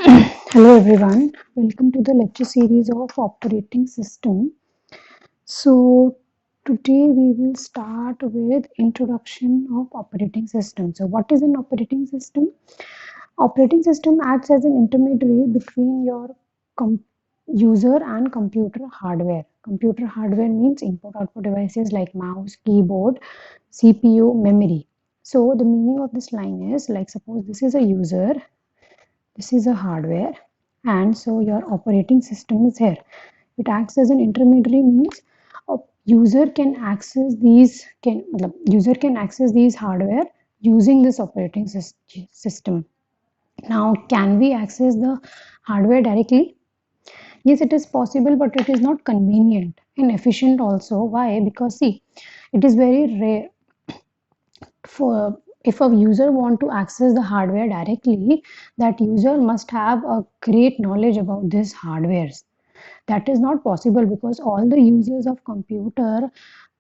Hello everyone, welcome to the lecture series of operating system. So today we will start with introduction of operating system. So what is an operating system? Operating system acts as an intermediary between your user and computer hardware. Computer hardware means input output devices like mouse, keyboard, CPU, memory. So the meaning of this line is like suppose this is a user, this is a hardware, and so your operating system is here. It acts as an intermediary means a user can access these can user can access these hardware using this operating system. Now, can we access the hardware directly? Yes, it is possible, but it is not convenient and efficient also. Why? Because see, it is very rare for if a user want to access the hardware directly, that user must have a great knowledge about this hardwares. That is not possible because all the users of computer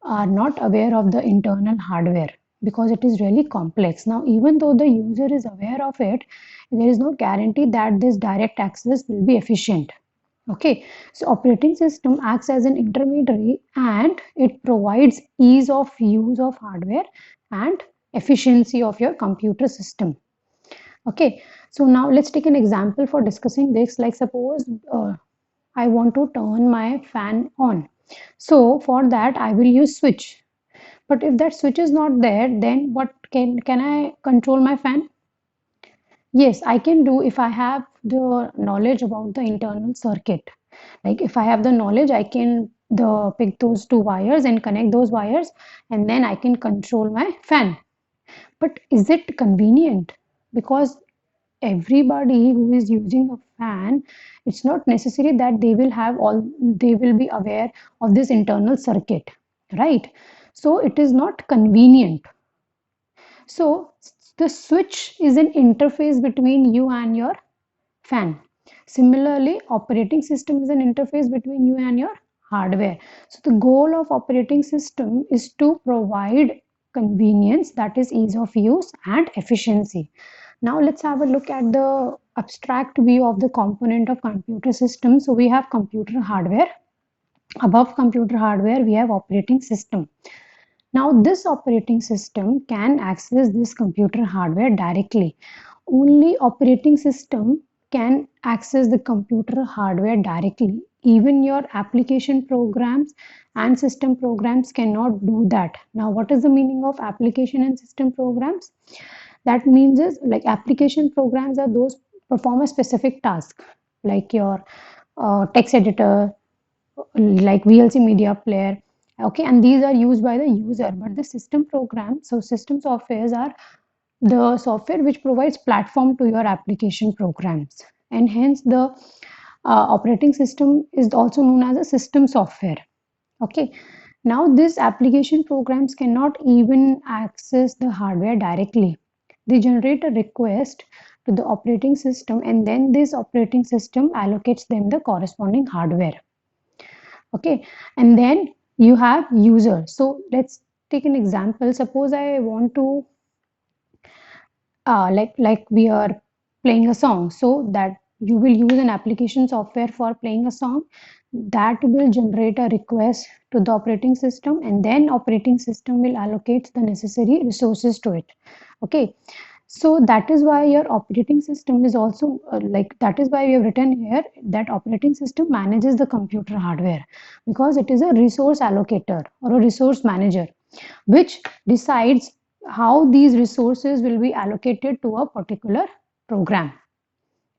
are not aware of the internal hardware because it is really complex. Now, even though the user is aware of it, there is no guarantee that this direct access will be efficient. Okay, so operating system acts as an intermediary and it provides ease of use of hardware and efficiency of your computer system. Okay, so now let's take an example for discussing this. Like suppose I want to turn my fan on. So for that I will use switch. But if that switch is not there, then what can I control my fan? Yes, I can do if I have the knowledge about the internal circuit. Like if I have the knowledge, I can the pick those two wires and connect those wires, and then I can control my fan. But is it convenient? Because everybody who is using a fan, it's not necessary that they will be aware of this internal circuit, right? So it is not convenient. So the switch is an interface between you and your fan. Similarly, operating system is an interface between you and your hardware. So the goal of operating system is to provide convenience, that is ease of use and efficiency. Now let's have a look at the abstract view of the component of computer system. So we have computer hardware. Above computer hardware, we have operating system. Now, this operating system can access this computer hardware directly. Only operating system can access the computer hardware directly. Even your application programs and system programs cannot do that. Now, what is the meaning of application and system programs? That means is like application programs are those perform a specific task, like your text editor, like VLC media player. Okay, and these are used by the user, but the system program, so system softwares are the software which provides platform to your application programs, and hence the operating system is also known as a system software. Okay, now this application programs cannot even access the hardware directly. They generate a request to the operating system, and then this operating system allocates them the corresponding hardware. Okay, and then you have user. So let's take an example. Suppose I want to like we are playing a song, so that you will use an application software for playing a song that will generate a request to the operating system, and then operating system will allocate the necessary resources to it. Okay, so that is why your operating system is also like that is why we have written here that operating system manages the computer hardware, because it is a resource allocator or a resource manager which decides how these resources will be allocated to a particular program.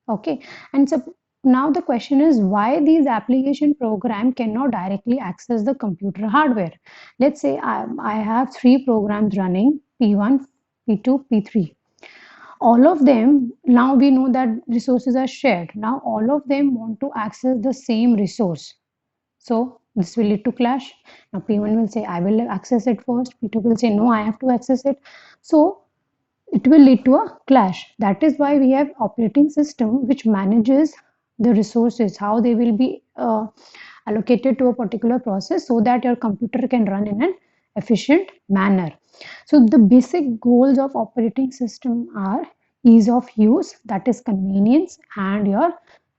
Okay, and so now the question is why these application program cannot directly access the computer hardware. Let's say I have three programs running, P1, P2, P3. All of them, now we know that resources are shared. Now all of them want to access the same resource. So this will lead to clash. Now P1 will say, I will access it first. P2 will say, no, I have to access it. So it will lead to a clash. That is why we have operating system which manages the resources, how they will be allocated to a particular process so that your computer can run in an efficient manner. So the basic goals of operating system are ease of use, that is convenience, and your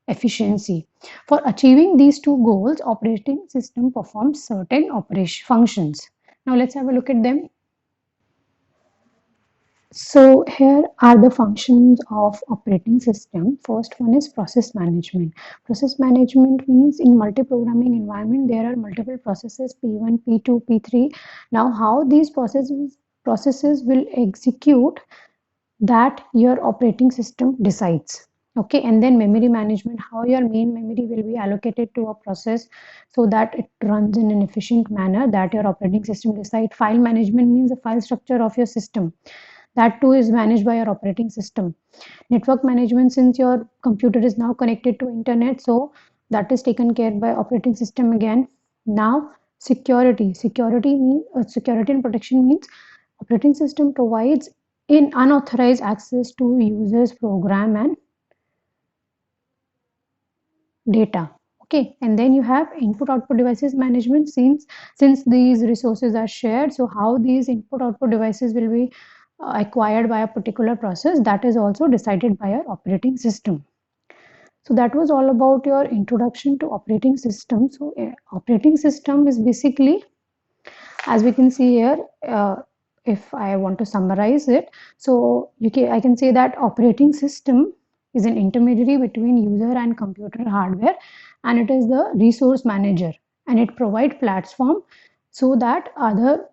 efficiency. For achieving these two goals, operating system performs certain operation functions. Now let's have a look at them. So here are the functions of operating system. First one is process management. Process management means in multi-programming environment there are multiple processes P1, P2, P3. Now how these processes will execute, that your operating system decides. Okay, and then memory management, how your main memory will be allocated to a process so that it runs in an efficient manner, that your operating system decide. File management means the file structure of your system, that too is managed by your operating system. Network management, since your computer is now connected to internet, so that is taken care by operating system again. Now security and protection means operating system provides in unauthorized access to users program and data. Okay, and then you have input output devices management. Since these resources are shared, so how these input output devices will be acquired by a particular process, that is also decided by your operating system. So that was all about your introduction to operating system. So operating system is basically, as we can see here, if I want to summarize it, so I can say that operating system is an intermediary between user and computer hardware, and it is the resource manager, and it provides platform so that other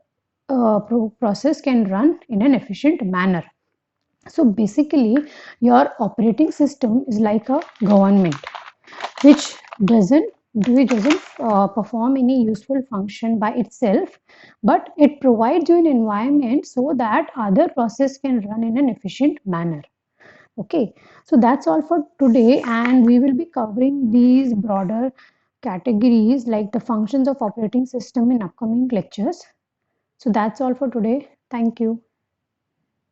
process can run in an efficient manner. So basically your operating system is like a government which doesn't perform any useful function by itself, but it provides you an environment so that other process can run in an efficient manner. Okay, so that's all for today, and we will be covering these broader categories like the functions of operating system in upcoming lectures. So that's all for today. Thank you.